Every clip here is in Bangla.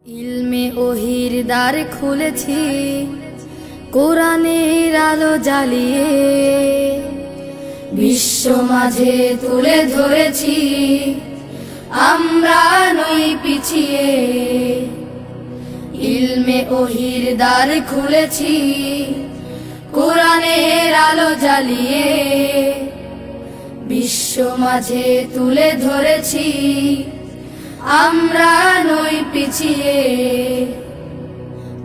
ইলমে ওহির দ্বার খুলেছি, কোরআনের আলো জ্বালিয়ে বিশ্ব মাঝে তুলে ধরেছি, আমরা নই পিছিয়ে। ইলমে ওহির দ্বার খুলেছি, কোরআনের আলো জ্বালিয়ে বিশ্ব মাঝে তুলে ধরেছি, আমরা নই পিছিয়ে।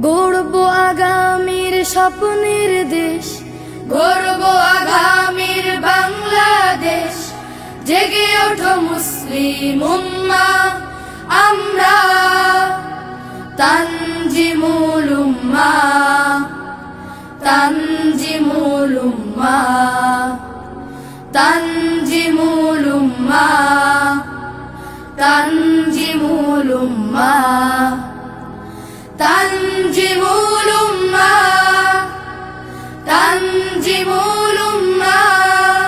গড়ব আগামীর স্বপ্নের দেশ, গড়ব আগামীর বাংলাদেশ। জেগে ওঠো মুসলিম উম্মাহ, আমরা তানজিমুল উম্মাহ, তানজিমুল উম্মাহ, তানজিমুল উম্মাহ, তানজিমুল উম্মাহ, তানজিমুল উম্মাহ, তানজিমুল উম্মাহ,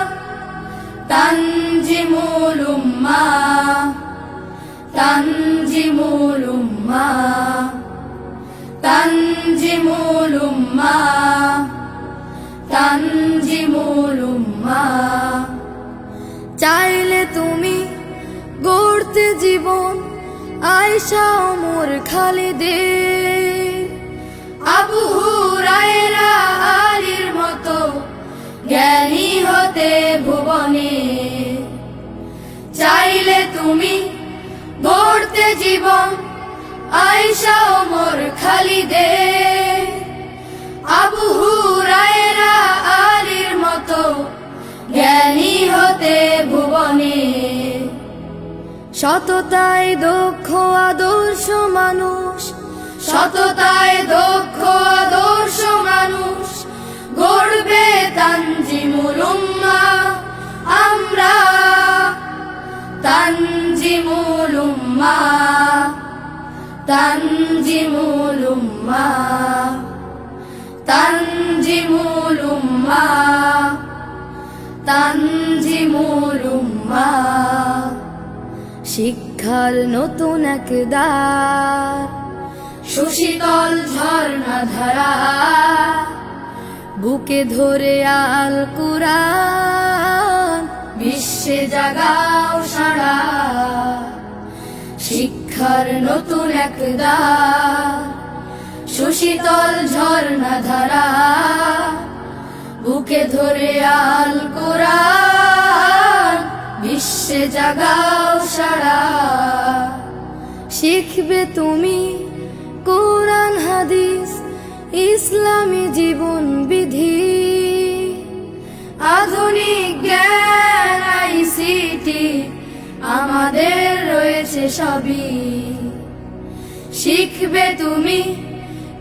তানজিমুল উম্মাহ, তানজিমুল উম্মাহ, তানজিমুল উম্মাহ, তানজিমুল উম্মাহ। চাইলে তুমি গড়তে জীবন আয়েশা ওমর খালিদের, আবু হুরায়রা আলীর মতো জ্ঞানী হতে ভুবনে। চাইলে তুমি গড়তে জীবন আয়েশা ওমর খালিদের, আবু হুরায়রা আলীর মতো জ্ঞানী হতে ভুবনে। সততায় দক্ষ আদর্শ মানুষ, সততায় দক্ষ আদর্শ মানুষ গড়বে তানজিমুল উম্মাহ, আমরা তানজিমুল উম্মাহ, তানজিমুল উম্মাহ, তানজিমুল উম্মাহ, তানজিমুল উম্মাহ। শিক্ষার নতুন এক দ্বার, সুশীতল ঝর্ণা ধারা, বুকে ধরে আল কুরআন বিশ্বে জাগাও সাড়া। শিক্ষার নতুন এক দ্বার, সুশীতল ঝর্ণা ধারা, বুকে ধরে আল কুরআন বিশ্বে জাগাও সাড়া। শিখবে তুমি কোরআন হাদিস, ইসলামী জীবন বিধি, আধুনিক জ্ঞান আইসিটি আমাদের রয়েছে সবই। শিখবে তুমি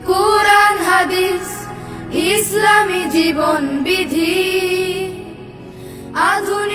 কোরআন হাদিস, ইসলামী জীবন বিধি, আধুনিক